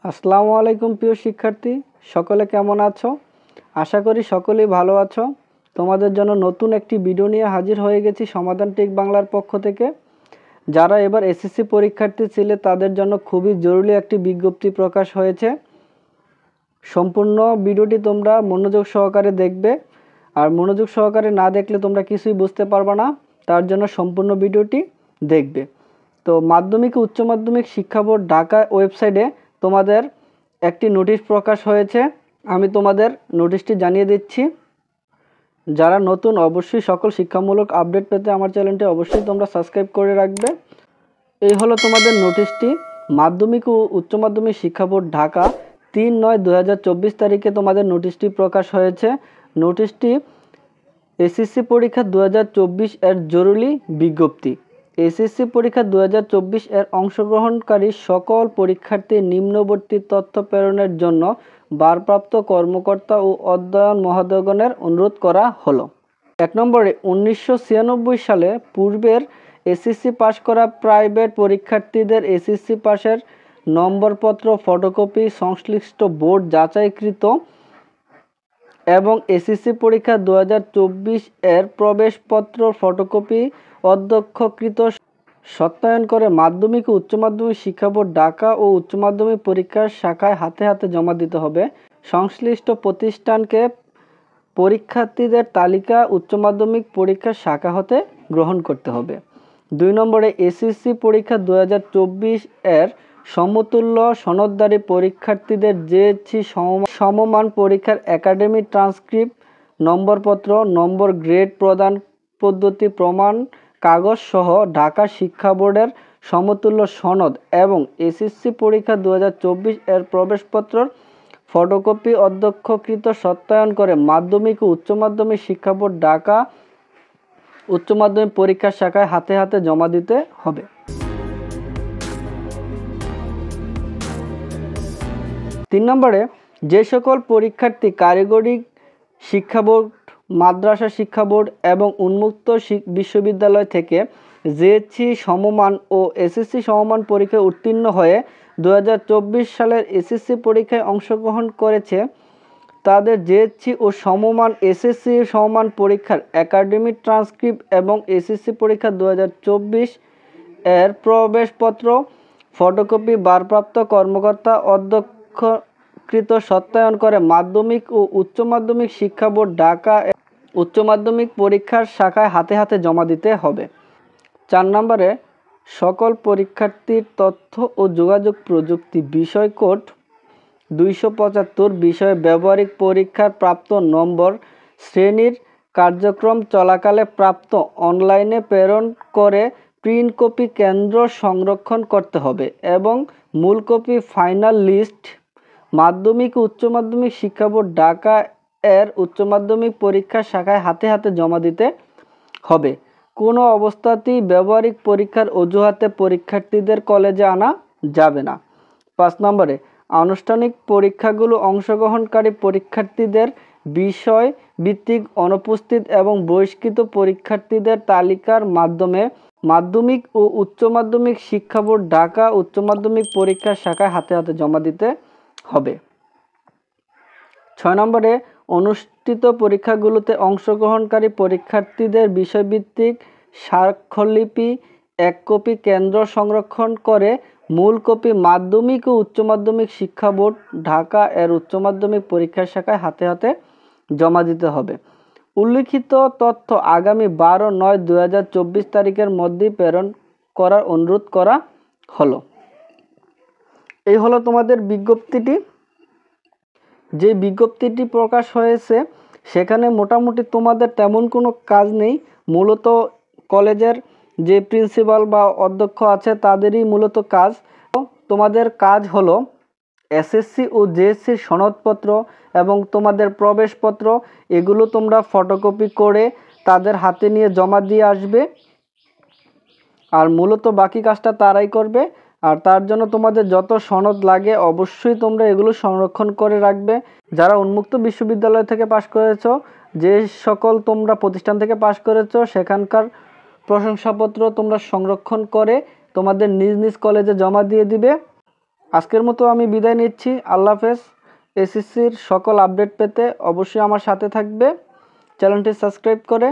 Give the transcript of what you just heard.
আসসালামু আলাইকুম প্রিয় শিক্ষার্থী, সকলে কেমন আছো? আশা করি সকলেই ভালো আছো। তোমাদের জন্য নতুন একটি ভিডিও নিয়ে হাজির হয়ে গেছি সমাধান টেক বাংলার পক্ষ থেকে। যারা এবার এসএসসি পরীক্ষার্থী ছিলে তাদের জন্য খুবই জরুরি একটি বিজ্ঞপ্তি প্রকাশ হয়েছে। সম্পূর্ণ ভিডিওটি তোমরা মনোযোগ সহকারে দেখবে, আর মনোযোগ সহকারে না দেখলে তোমরা কিছুই বুঝতে পারবে না। তার জন্য সম্পূর্ণ ভিডিওটি দেখবে। তো মাধ্যমিক ও উচ্চ মাধ্যমিক শিক্ষা বোর্ড ঢাকা ওয়েবসাইটে তোমাদের একটি নোটিশ প্রকাশ হয়েছে। আমি তোমাদের নোটিশটি জানিয়ে দিচ্ছি। যারা নতুন অবশ্যই সকল শিক্ষামূলক আপডেট পেতে আমার চ্যানেলটি অবশ্যই তোমরা সাবস্ক্রাইব করে রাখবে। এই হলো তোমাদের নোটিশটি। মাধ্যমিক ও উচ্চ মাধ্যমিক শিক্ষা বোর্ড ঢাকা ৩/৯/২০২৪ তারিখে তোমাদের নোটিশটি প্রকাশ হয়েছে। নোটিশটি এসএসসি পরীক্ষা ২০২৪ এর জরুরি বিজ্ঞপ্তি। এসএসসি পরীক্ষা ২০২৪ এর অংশগ্রহণকারী সকল পরীক্ষার্থীর নিম্নবর্তী তথ্য প্রেরণের জন্য ভারপ্রাপ্ত কর্মকর্তা ও অধ্যয়ন মহোদয়গণের অনুরোধ করা হলো। ১ নম্বরে ১৯৯৬ সালে পূর্বের এসএসসি পাস করা প্রাইভেট পরীক্ষার্থীদের এসএসসি পাসের নম্বরপত্র ফটোকপি সংশ্লিষ্ট বোর্ড যাচাইকৃত এবং এসএসসি পরীক্ষা ২০২৪ এর প্রবেশপত্র ফটোকপি অধ্যক্ষকৃত সত্যায়ন করে মাধ্যমিক ও উচ্চ মাধ্যমিক শিক্ষা বোর্ড ঢাকা ও উচ্চ মাধ্যমিক পরীক্ষার শাখায় হাতে হাতে জমা দিতে হবে। সংশ্লিষ্ট প্রতিষ্ঠানকে পরীক্ষার্থীদের তালিকা উচ্চ মাধ্যমিক পরীক্ষার শাখা হতে গ্রহণ করতে হবে। ২ নম্বরে এসএসসি পরীক্ষা ২০২৪ এর সমতুল্য সনদধারী পরীক্ষার্থীদের জেএসসি সমমান পরীক্ষার একাডেমিক ট্রান্সক্রিপ্ট, নম্বরপত্র, নম্বর গ্রেড প্রদান পদ্ধতি প্রমাণ কাগজ সহ ঢাকা শিক্ষা বোর্ডের সমতুল্য সনদ এবং এসএসসি পরীক্ষা ২০২৪ এর প্রবেশপত্রর ফটোকপি অধ্যক্ষকৃত সত্যায়ন করে মাধ্যমিক ও উচ্চ মাধ্যমিক শিক্ষা বোর্ড ঢাকা উচ্চ মাধ্যমিক পরীক্ষার শাখায় হাতে হাতে জমা দিতে হবে। ৩ নম্বরে যে সকল পরীক্ষার্থী কারিগরি শিক্ষা বোর্ড, মাদ্রাসা শিক্ষা বোর্ড এবং উন্মুক্ত বিশ্ববিদ্যালয় থেকে জেএসসি সমমান ও এসএসসি সমমান পরীক্ষায় উত্তীর্ণ হয়ে ২০২৪ সালের এসএসসি পরীক্ষায় অংশগ্রহণ করেছে, তাদের জেএসসি ও সমমান এসএসসি সমমান পরীক্ষার একাডেমিক ট্রান্সক্রিপ্ট এবং এসএসসি পরীক্ষা ২০২৪ এর প্রবেশপত্র ফটোকপি ভারপ্রাপ্ত কর্মকর্তা অধ্যক্ষকৃত সত্যায়ন করে মাধ্যমিক ও উচ্চ মাধ্যমিক শিক্ষা বোর্ড ঢাকা উচ্চ মাধ্যমিক পরীক্ষার শাখায় হাতে হাতে জমা দিতে হবে। ৪ নম্বরে সকল পরীক্ষার্থীর তথ্য ও যোগাযোগ প্রযুক্তি বিষয় কোড ২৭৫ বিষয়ে ব্যবহারিক পরীক্ষার প্রাপ্ত নম্বর শ্রেণীর কার্যক্রম চলাকালে প্রাপ্ত অনলাইনে প্রেরণ করে প্রিন্ট কপি কেন্দ্র সংরক্ষণ করতে হবে এবং মূল কপি ফাইনাল লিস্ট মাধ্যমিক ও উচ্চ মাধ্যমিক শিক্ষা বোর্ড ঢাকা এর উচ্চ মাধ্যমিক পরীক্ষার শাখায় হাতে হাতে জমা দিতে হবে। কোনো অবস্থাতেই ব্যবহারিক পরীক্ষার অজুহাতে পরীক্ষার্থীদের কলেজে আনা যাবে না। ৫ নম্বরে আনুষ্ঠানিক পরীক্ষাগুলো অংশগ্রহণকারী পরীক্ষার্থীদের বিষয় ভিত্তিক অনুপস্থিত এবং বহিষ্কৃত পরীক্ষার্থীদের তালিকার মাধ্যমে মাধ্যমিক ও উচ্চ মাধ্যমিক শিক্ষা বোর্ড ঢাকা উচ্চ মাধ্যমিক পরীক্ষার শাখায় হাতে হাতে জমা দিতে হবে। ৬ নম্বরে অনুষ্ঠিত পরীক্ষাগুলোতে অংশগ্রহণকারী পরীক্ষার্থীদের বিষয়ভিত্তিক স্বাক্ষরলিপি ১ কপি কেন্দ্র সংরক্ষণ করে মূল কপি মাধ্যমিক ও উচ্চ মাধ্যমিক শিক্ষা বোর্ড ঢাকা এর উচ্চ মাধ্যমিক পরীক্ষার শাখায় হাতে হাতে জমা দিতে হবে। উল্লিখিত তথ্য আগামী ১২/৯/২০২৪ তারিখের মধ্যেই প্রেরণ করার অনুরোধ করা হলো। এই হলো তোমাদের বিজ্ঞপ্তিটি। যে বিজ্ঞপ্তিটি প্রকাশ হয়েছে সেখানে মোটামুটি তোমাদের তেমন কোনো কাজ নেই। মূলত কলেজের যে প্রিন্সিপাল বা অধ্যক্ষ আছে তাদেরই মূলত কাজ। তোমাদের কাজ হলো এসএসসি ও জেএসসির সনদপত্র এবং তোমাদের প্রবেশপত্র এগুলো তোমরা ফটোকপি করে তাদের হাতে নিয়ে জমা দিয়ে আসবে। আর মূলত বাকি কাজটা তারাই করবে। আর তার জন্য তোমাদের যত সনদ লাগে অবশ্যই তোমরা এগুলো সংরক্ষণ করে রাখবে। যারা উন্মুক্ত বিশ্ববিদ্যালয় থেকে পাশ করেছো, যে সকল তোমরা প্রতিষ্ঠান থেকে পাশ করেছো সেখানকার প্রশংসাপত্র তোমরা সংরক্ষণ করে তোমাদের নিজ নিজ কলেজে জমা দিয়ে দিবে। আজকের মতো আমি বিদায় নিচ্ছি। আল্লাহ হাফেজ। এসএসসির সকল আপডেট পেতে অবশ্যই আমার সাথে থাকবে। চ্যানেলটি সাবস্ক্রাইব করে